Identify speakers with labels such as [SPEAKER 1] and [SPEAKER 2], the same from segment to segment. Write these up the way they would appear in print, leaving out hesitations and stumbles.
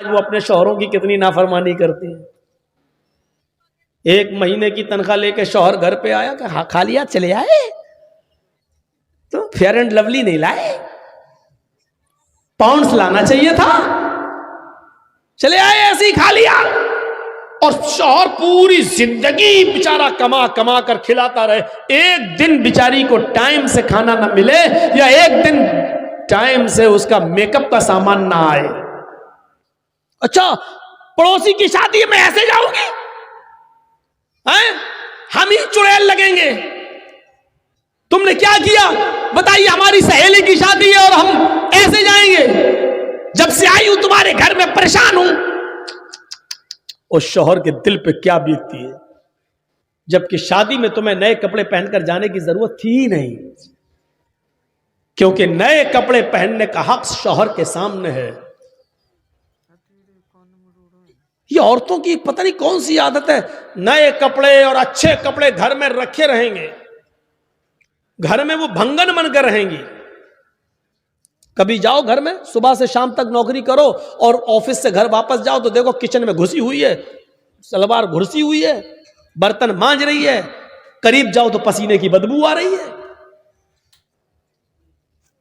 [SPEAKER 1] وہ اپنے شوہروں کی کتنی نافرمانی کرتی ہیں. 1 مہینے کی تنخواہ لے کے شوہر گھر پہ آیا کہ ہاں کھا لیا چلے آئے, تو فیئر اینڈ لولی نہیں لائے, پاؤنڈز لانا چاہیے تھا, چلے آئے ایسے ہی کھا لیا. اور شوہر پوری زندگی بیچارہ کما کما کر کھلاتا رہے, ایک دن بیچاری کو ٹائم سے کھانا نہ ملے, یا ایک دن ٹائم سے اس کا میک اپ کا سامان نہ آئے. اچھا پڑوسی کی شادی میں ایسے جاؤں گی, ہم ہی چڑیل لگیں گے, تم نے کیا کیا بتائیے, ہماری سہیلی کی شادی ہے اور ہم ایسے جائیں گے, جب سے آئی ہوں تمہارے گھر میں پریشان ہوں. اس شوہر کے دل پہ کیا بیتتی ہے, جبکہ شادی میں تمہیں نئے کپڑے پہن کر جانے کی ضرورت تھی ہی نہیں, کیونکہ نئے کپڑے پہننے کا حق شوہر کے سامنے ہے. یہ عورتوں کی پتہ نہیں کون سی عادت ہے, نئے کپڑے اور اچھے کپڑے گھر میں رکھے رہیں گے, گھر میں وہ بھنگن بن کر رہیں گی. کبھی جاؤ گھر میں, صبح سے شام تک نوکری کرو اور آفس سے گھر واپس جاؤ تو دیکھو کچن میں گھسی ہوئی ہے, سلوار گھسی ہوئی ہے, برتن مانج رہی ہے, قریب جاؤ تو پسینے کی بدبو آ رہی ہے.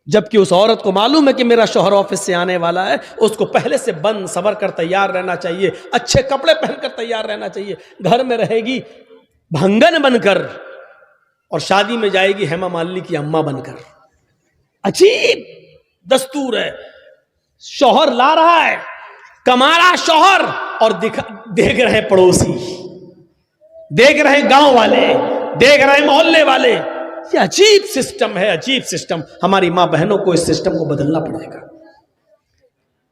[SPEAKER 1] جبکہ اس عورت کو معلوم ہے کہ میرا شوہر آفس سے آنے والا ہے, اس کو پہلے سے بند صبر کر تیار رہنا چاہیے, اچھے کپڑے پہن کر تیار رہنا چاہیے. گھر میں رہے گی بھنگن بن کر, اور شادی میں جائے گی ہیما مالنی کی اماں بن کر. عجیب دستور ہے. شوہر لا رہا ہے, کما رہا شوہر, اور دیکھ رہے پڑوسی, دیکھ رہے گاؤں والے, دیکھ رہے محلے والے. یہ عجیب سسٹم ہے, عجیب سسٹم. ہماری ماں بہنوں کو اس سسٹم کو بدلنا پڑے گا,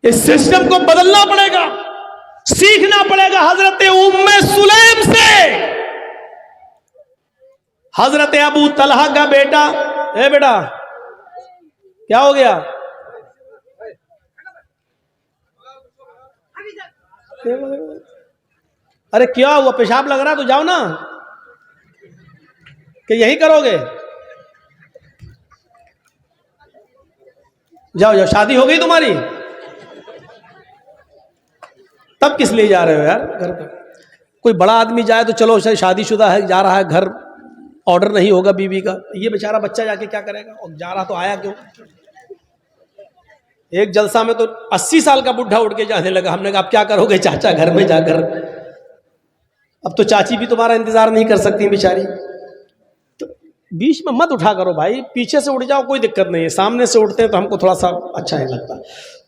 [SPEAKER 1] اس سسٹم کو بدلنا پڑے گا, سیکھنا پڑے گا حضرت ام سلیم سے. حضرت ابو طلحہ کا بیٹا, اے بیٹا کیا ہو گیا, ارے کیا ہوا, پیشاب لگ رہا تو جاؤ نا, کہ یہی کرو گے, جاؤ جاؤ, شادی ہو گئی تمہاری, تب کس لیے جا رہے ہو یار گھر پہ. کوئی بڑا آدمی جائے تو چلو شادی شدہ ہے جا رہا ہے گھر, آرڈر نہیں ہوگا بیوی کا, یہ بیچارہ بچہ جا کے کیا کرے گا, اور جا رہا تو آیا کیوں. ایک جلسہ میں تو 80 سال کا بڈھا اٹھ کے جانے لگا. ہم نے کہا اب کیا کرو گے چاچا گھر میں جا کر, اب تو چاچی بھی تمہارا انتظار نہیں کر سکتی بیچاری. تو بیچ میں مت اٹھا کرو بھائی, پیچھے سے اٹھ جاؤ کوئی دقت نہیں ہے, سامنے سے اٹھتے ہیں تو ہم کو تھوڑا سا اچھا نہیں لگتا.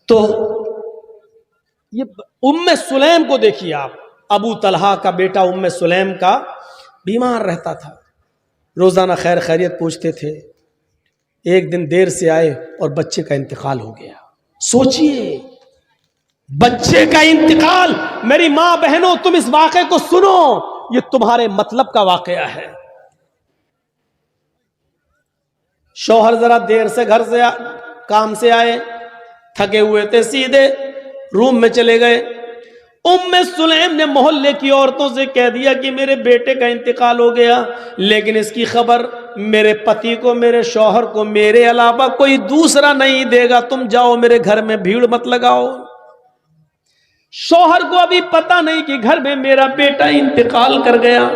[SPEAKER 1] تو یہ ام سلیم کو دیکھیے آپ, ابو طلحہ کا بیٹا ام سلیم کا بیمار رہتا تھا, روزانہ خیر خیریت پوچھتے تھے. ایک دن دیر سے آئے اور بچے کا انتقال ہو گیا. سوچئے بچے کا انتقال, میری ماں بہنوں تم اس واقعے کو سنو, یہ تمہارے مطلب کا واقعہ ہے. شوہر ذرا دیر سے گھر سے کام سے آئے, تھکے ہوئے تھے, سیدھے روم میں چلے گئے. ام سلیم نے محلے کی عورتوں سے کہہ دیا کہ میرے بیٹے کا انتقال ہو گیا, لیکن اس کی خبر میرے پتی کو, میرے شوہر کو میرے علاوہ کوئی دوسرا نہیں دے گا, تم جاؤ میرے گھر میں بھیڑ مت لگاؤ. شوہر کو ابھی پتا نہیں کہ گھر میں میرا بیٹا انتقال کر گیا.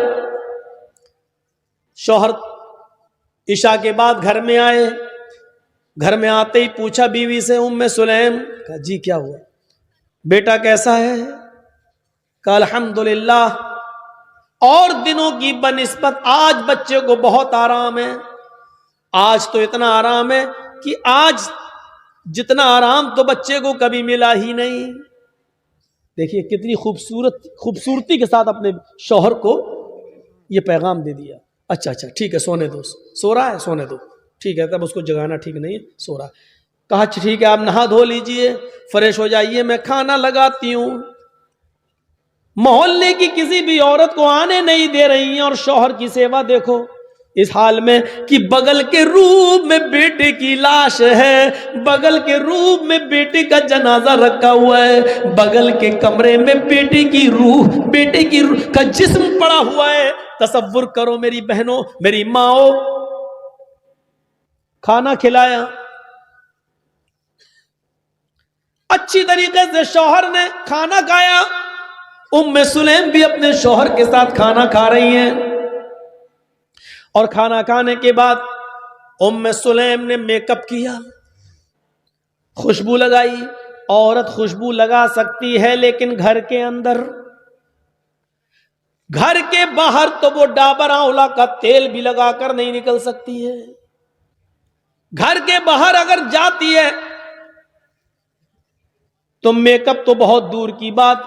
[SPEAKER 1] شوہر عشاء کے بعد گھر میں آئے, گھر میں آتے ہی پوچھا بیوی سے ام سلیم, کہا جی کیا ہوا, بیٹا کیسا ہے, کہا الحمدللہ, اور دنوں کی بنسبت آج بچے کو بہت آرام ہے. آج تو اتنا آرام ہے کہ آج جتنا آرام تو بچے کو کبھی ملا ہی نہیں. دیکھیے کتنی خوبصورتی کے ساتھ اپنے شوہر کو یہ پیغام دے دیا. اچھا اچھا ٹھیک ہے سونے دو, سو رہا ہے سونے دو, ٹھیک ہے, تب اس کو جگانا ٹھیک نہیں ہے, سو رہا. کہا ٹھیک ہے آپ نہا دھو لیجئے, فریش ہو جائیے, میں کھانا لگاتی ہوں. محلے کی کسی بھی عورت کو آنے نہیں دے رہی ہیں, اور شوہر کی سیوا دیکھو اس حال میں کہ بغل کے روم میں بیٹے کی لاش ہے, بغل کے روم میں بیٹے کا جنازہ رکھا ہوا ہے, بغل کے کمرے میں بیٹے کی روح کا جسم پڑا ہوا ہے. تصور کرو میری بہنوں, میری ماں, کھانا کھلایا, اچھی طریقے سے شوہر نے کھانا کھایا، ام سلیم بھی اپنے شوہر کے ساتھ کھانا کھا رہی ہیں، اور کھانا کھانے کے بعد ام سلیم نے میک اپ کیا، خوشبو لگائی۔ عورت خوشبو لگا سکتی ہے لیکن گھر کے اندر، گھر کے باہر تو وہ ڈابر آنولا کا تیل بھی لگا کر نہیں نکل سکتی ہے۔ گھر کے باہر اگر جاتی ہے تو میک اپ تو بہت دور کی بات،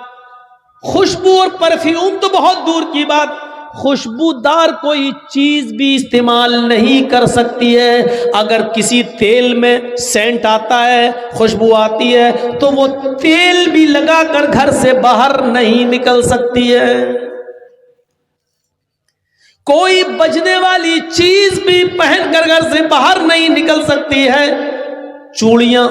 [SPEAKER 1] خوشبو اور پرفیوم تو بہت دور کی بات، خوشبودار کوئی چیز بھی استعمال نہیں کر سکتی ہے۔ اگر کسی تیل میں سینٹ آتا ہے، خوشبو آتی ہے، تو وہ تیل بھی لگا کر گھر سے باہر نہیں نکل سکتی ہے۔ کوئی بجنے والی چیز بھی پہن کر گھر سے باہر نہیں نکل سکتی ہے۔ چوڑیاں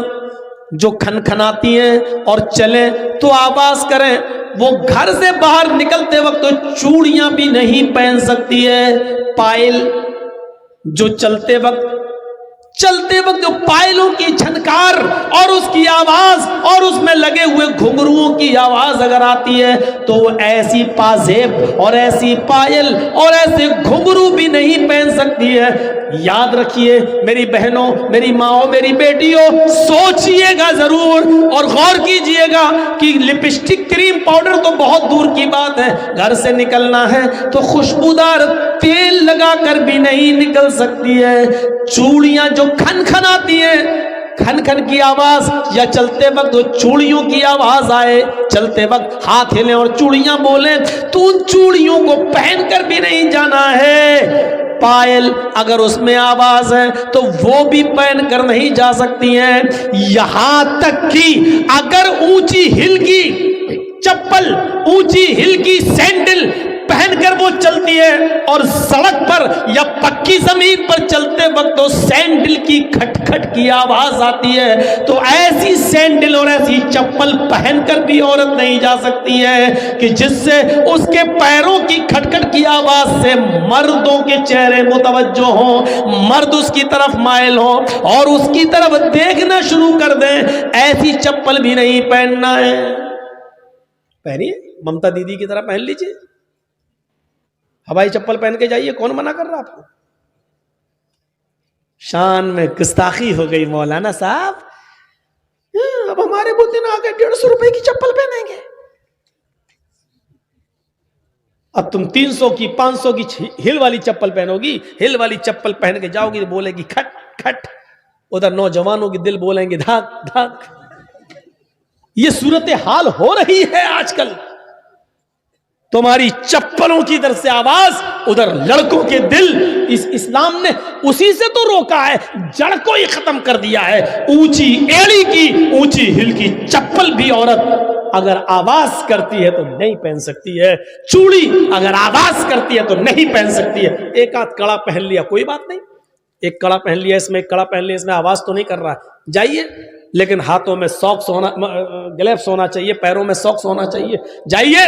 [SPEAKER 1] جو کھنکھناتی ہیں اور چلیں تو آواز کریں، وہ گھر سے باہر نکلتے وقت تو چوڑیاں بھی نہیں پہن سکتی ہے۔ پائل جو چلتے وقت جو پائلوں کی جھنکار اور اس کی آواز اور اس میں لگے ہوئے گھنگروؤں کی آواز اگر آتی ہے تو وہ ایسی پازیب اور ایسی پائل اور ایسے گھنگرو بھی نہیں پہن سکتی ہے۔ یاد رکھیے میری بہنوں، میری ماؤں، میری بیٹیوں، سوچئے گا ضرور اور غور کیجئے گا کہ لپسٹک، کریم، پاؤڈر تو بہت دور کی بات ہے، گھر سے نکلنا ہے تو خوشبودار تیل لگا کر بھی نہیں نکل سکتی ہے۔ چوڑیاں جو کھنکھناتی ہیں، کھن کھن کی آواز، یا چلتے وقت وہ چوڑیوں کی آواز آئے، چلتے وقت ہاتھ ہلیں اور چوڑیاں بولیں، تو ان چوڑیوں کو پہن کر بھی نہیں جانا ہے۔ پائل اگر اس میں آواز ہے تو وہ بھی پہن کر نہیں جا سکتی ہیں۔ یہاں تک کہ اگر اونچی ہل کی چپل، اونچی ہل کی سینڈل پہن کر وہ چلتی ہے اور سڑک پر یا پکی زمین پر چلتے وقت تو سینڈل کی کھٹ کھٹ کی آواز آتی ہے، تو ایسی سینڈل اور ایسی چپل پہن کر بھی عورت نہیں جا سکتی ہے کہ جس سے اس کے پیروں کی کھٹ کھٹ کی آواز سے مردوں کے چہرے متوجہ ہوں، مرد اس کی طرف مائل ہوں اور اس کی طرف دیکھنا شروع کر دیں۔ ایسی چپل بھی نہیں پہننا ہے۔ پہنیے، ممتا دیدی کی طرح پہن لیجئے، ہوائی چپل پہن کے جائیے، کون منع کر رہا آپ کو؟ شان میں گستاخی ہو گئی مولانا صاحب، اب ہمارے بوتے نہ آگے 150 روپے کی چپل پہنیں گے، اب تم 300 کی 500 کی ہل والی چپل پہنو گی، ہل والی چپل پہن کے جاؤ گی تو بولے گی کھٹ کھٹ، ادھر نوجوانوں کے دل بولیں گے دھاک دھاک۔ یہ صورتحال ہو رہی ہے آج کل، تمہاری چپلوں کی ادھر سے آواز، ادھر لڑکوں کے دل۔ اس اسلام نے اسی سے تو روکا ہے، جڑ کو ہی ختم کر دیا ہے۔ اونچی ایڑی کی، اونچی ہل کی چپل بھی عورت اگر آواز کرتی ہے تو نہیں پہن سکتی ہے، چوڑی اگر آواز کرتی ہے تو نہیں پہن سکتی ہے۔ ایک آدھ کڑا پہن لیا کوئی بات نہیں، ایک کڑا پہن لیا اس میں، ایک کڑا پہن لیا اس میں، آواز تو نہیں کر رہا ہے، جائیے، لیکن ہاتھوں میں ساکس ہونا، گلیوز ہونا چاہیے، پیروں میں ساکس ہونا چاہیے، جائیے۔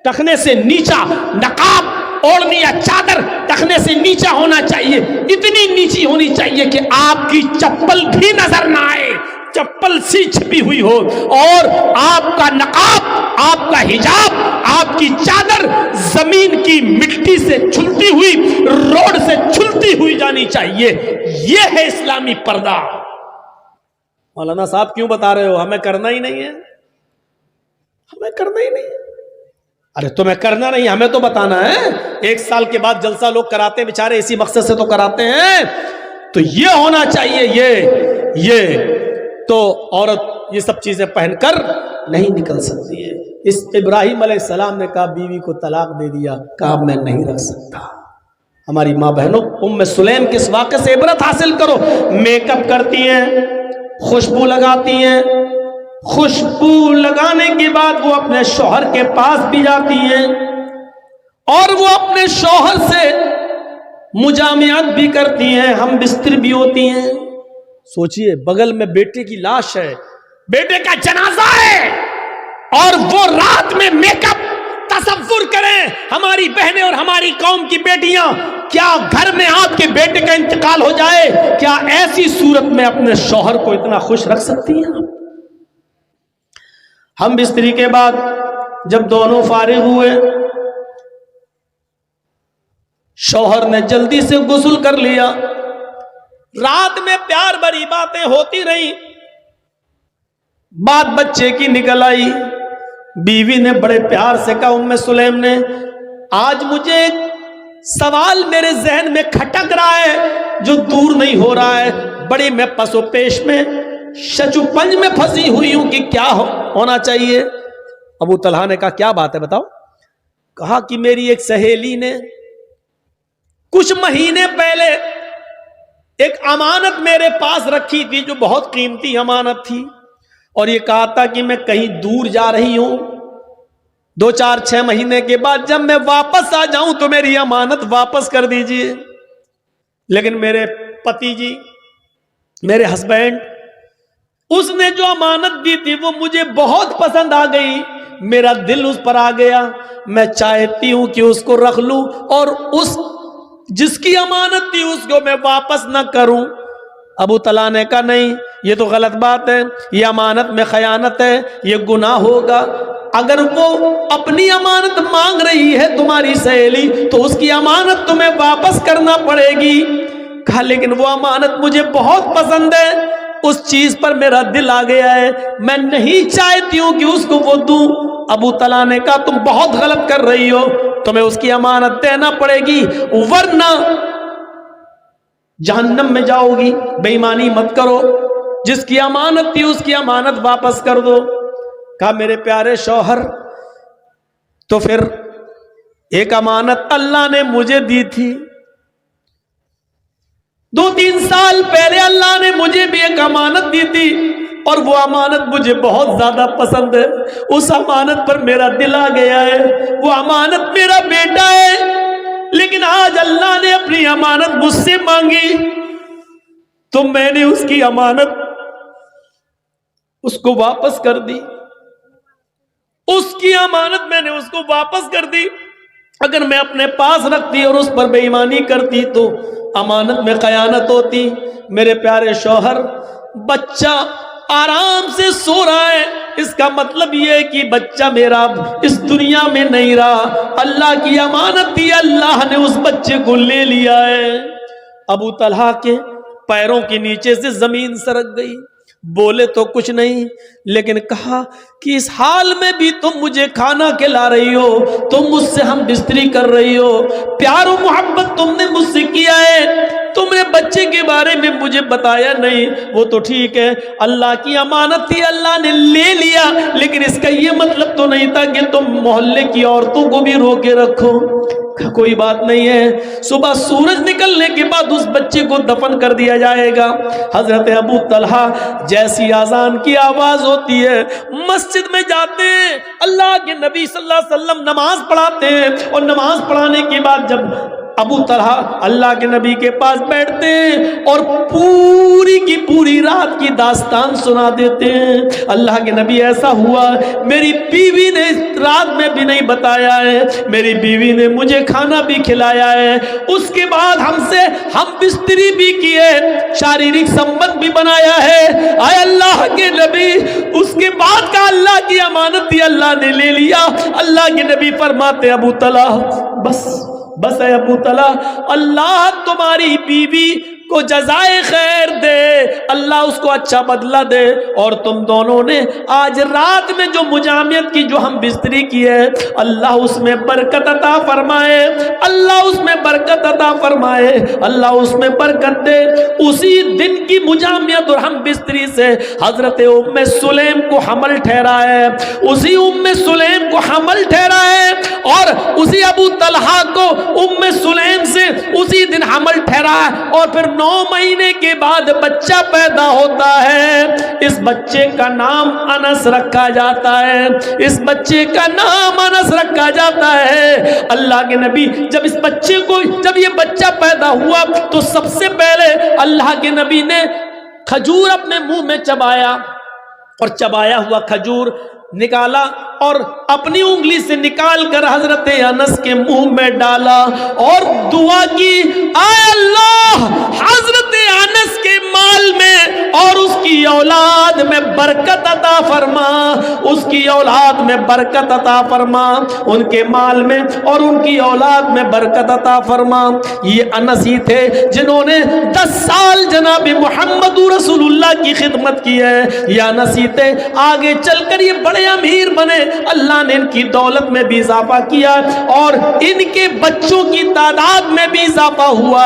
[SPEAKER 1] ٹخنے سے نیچا نقاب اوڑھنی یا چادر ٹخنے سے نیچا ہونا چاہیے، اتنی نیچی ہونی چاہیے کہ آپ کی چپل بھی نظر نہ آئے، چپل سی چھپی ہوئی ہو، اور آپ کا نقاب، آپ کا حجاب، آپ کی چادر زمین کی مٹی سے چھلتی ہوئی، روڈ سے چھلتی ہوئی جانی چاہیے۔ یہ ہے اسلامی پردہ۔ مولانا صاحب کیوں بتا رہے ہو؟ ہمیں کرنا ہی نہیں ہے، ہمیں کرنا ہی نہیں ہے۔ ارے تمہیں کرنا نہیں، ہمیں تو بتانا ہے۔ 1 سال کے بعد جلسہ لوگ کراتے ہیں بیچارے، اسی مقصد سے تو کراتے ہیں۔ تو یہ ہونا چاہیے، یہ تو عورت یہ سب چیزیں پہن کر نہیں نکل سکتی ہے۔ اس ابراہیم علیہ السلام نے کہا بیوی کو طلاق دے دیا، کہا میں نہیں رکھ سکتا۔ ہماری ماں بہنوں، ام سلیم کے اس واقعے سے عبرت حاصل کرو۔ میک اپ کرتی ہیں، خوشبو لگاتی ہیں، خوشبو لگانے کے بعد وہ اپنے شوہر کے پاس بھی جاتی ہیں اور وہ اپنے شوہر سے مجامعت بھی کرتی ہیں، ہم بستر بھی ہوتی ہیں۔ سوچئے بغل میں بیٹے کی لاش ہے، بیٹے کا جنازہ ہے، اور وہ رات میں میک اپ۔ تصور کریں ہماری بہنیں اور ہماری قوم کی بیٹیاں، کیا گھر میں آپ کے بیٹے کا انتقال ہو جائے، کیا ایسی صورت میں اپنے شوہر کو اتنا خوش رکھ سکتی ہیں؟ ہم بستری کے بعد جب دونوں فارغ ہوئے، شوہر نے جلدی سے غسل کر لیا. رات میں پیار بھری باتیں ہوتی رہی. بات بچے کی نکل آئی. بیوی نے بڑے پیار سے کہا، ام سلیم نے، آج مجھے ایک سوال میرے ذہن میں کھٹک رہا ہے جو دور نہیں ہو رہا ہے. بڑی میں پس و پیش میں، شچو پنج میں پھنسی ہوئی ہوں کہ کیا ہونا چاہیے. ابو طلحہ نے کہا کیا بات ہے بتاؤ. کہا کہ میری ایک سہیلی نے کچھ مہینے پہلے ایک امانت میرے پاس رکھی تھی جو بہت قیمتی امانت تھی، اور یہ کہا تھا کہ میں کہیں دور جا رہی ہوں، 2-4-6 مہینے کے بعد جب میں واپس آ جاؤں تو میری امانت واپس کر دیجئے. لیکن میرے پتی جی، میرے ہسبینڈ، اس نے جو امانت دی تھی وہ مجھے بہت پسند آ گئی، میرا دل اس پر آ گیا. میں چاہتی ہوں کہ اس کو رکھ لوں اور اس جس کی امانت تھی اس کو میں واپس نہ کروں. ابو طلحہ نے کہا نہیں، یہ تو غلط بات ہے، یہ امانت میں خیانت ہے، یہ گناہ ہوگا. اگر وہ اپنی امانت مانگ رہی ہے تمہاری سہیلی تو اس کی امانت تمہیں واپس کرنا پڑے گی. کہا لیکن وہ امانت مجھے بہت پسند ہے، اس چیز پر میرا دل آ گیا ہے، میں نہیں چاہتی ہوں کہ اس کو وہ دوں. ابو طلحہ نے کہا تم بہت غلط کر رہی ہو، تمہیں اس کی امانت دینا پڑے گی ورنہ جہنم میں جاؤ گی. بے ایمانی مت کرو، جس کی امانت تھی اس کی امانت واپس کر دو. کہا میرے پیارے شوہر، تو پھر ایک امانت اللہ نے مجھے دی تھی، 2-3 سال پہلے اللہ نے مجھے بھی ایک امانت دی تھی، اور وہ امانت مجھے بہت زیادہ پسند ہے. اس امانت پر میرا دل آ گیا ہے، وہ امانت میرا بیٹا ہے، لیکن آج اللہ نے اپنی امانت مجھ سے مانگی تو میں نے اس کی امانت اس کو واپس کر دی. اس کی امانت میں نے اس کو واپس کر دی. اگر میں اپنے پاس رکھتی اور اس پر بے ایمانی کرتی تو امانت میں خیانت ہوتی. میرے پیارے شوہر، بچہ آرام سے سو رہا ہے، اس کا مطلب یہ ہے کہ بچہ میرا اس دنیا میں نہیں رہا، اللہ کی امانت تھی، اللہ نے اس بچے کو لے لیا ہے. ابو طلحہ کے پیروں کے نیچے سے زمین سرک گئی. بولے تو کچھ نہیں، لیکن کہا کہ اس حال میں بھی تم مجھے کھانا کھلا رہی ہو، تم مجھ سے ہم بستری کر رہی ہو، پیار و محبت تم نے مجھ سے کیا ہے، تم نے بچے کے بارے میں مجھے بتایا نہیں. وہ تو ٹھیک ہے، اللہ کی امانت تھی، اللہ نے لے لیا، لیکن اس کا یہ مطلب تو نہیں تھا کہ تم محلے کی عورتوں کو بھی روکے رکھو. کوئی بات نہیں ہے، صبح سورج نکلنے کے بعد اس بچے کو دفن کر دیا جائے گا. حضرت ابو طلحہ جیسی اذان کی آواز ہوتی ہے مسجد میں جاتے ہیں، اللہ کے نبی صلی اللہ علیہ وسلم نماز پڑھاتے ہیں، اور نماز پڑھانے کے بعد جب ابو طلحہ اللہ کے نبی کے پاس بیٹھتے ہیں اور پوری کی پوری رات کی داستان سنا دیتے ہیں. اللہ کے نبی ایسا ہوا، میری بیوی نے رات میں بھی نہیں بتایا ہے، میری بیوی نے مجھے کھانا بھی کھلایا ہے، اس کے بعد ہم بستری بھی کیے، شاریرک سمبند بھی بنایا ہے. اے اللہ کے نبی، اس کے بعد کا اللہ کی امانت تھی، اللہ نے لے لیا. اللہ کے نبی فرماتے ابو طلحہ بس اے ابو طلحہ، اللہ تمہاری بیوی کو جزائے خیر دے، اللہ اس کو اچھا بدلہ دے، اور تم دونوں نے آج رات میں جو مجامعت کی، جو ہم بستری کی ہے، اللہ اس میں برکت عطا فرمائے، اللہ اس میں برکت عطا فرمائے، اللہ اس میں برکت دے. اسی دن کی مجامعت اور ہم بستری سے حضرت ام سلیم کو حمل ٹھہرا ہے، اسی ام سلیم کو حمل ٹھہرا ہے، اور اسی ابو طلحہ کو ام سلیم سے اسی دن حمل ٹھہرا ہے، اور پھر 9 مہینے کے بعد بچہ پیدا ہوتا ہے. اس بچے کا نام انس رکھا جاتا ہے، اس بچے کا نام انس رکھا جاتا ہے. اللہ کے نبی جب یہ بچہ پیدا ہوا تو سب سے پہلے اللہ کے نبی نے کھجور اپنے منہ میں چبایا، اور چبایا ہوا کھجور نکالا اور اپنی انگلی سے نکال کر حضرت انس کے منہ میں ڈالا اور دعا کی، اے اللہ حضرت انس کے ماں مال میں اور اس کی اولاد میں برکت عطا فرما، اس کی اولاد میں برکت عطا فرما، ان کے مال میں اور ان کی اولاد میں برکت عطا فرما۔ یہ انس ہی تھے جنہوں نے 10 سال جناب محمد رسول اللہ کی خدمت کی ہے، یہ انس ہی تھے آگے چل کر یہ بڑے امیر بنے، اللہ نے ان کی دولت میں بھی اضافہ کیا اور ان کے بچوں کی تعداد میں بھی اضافہ ہوا ہے۔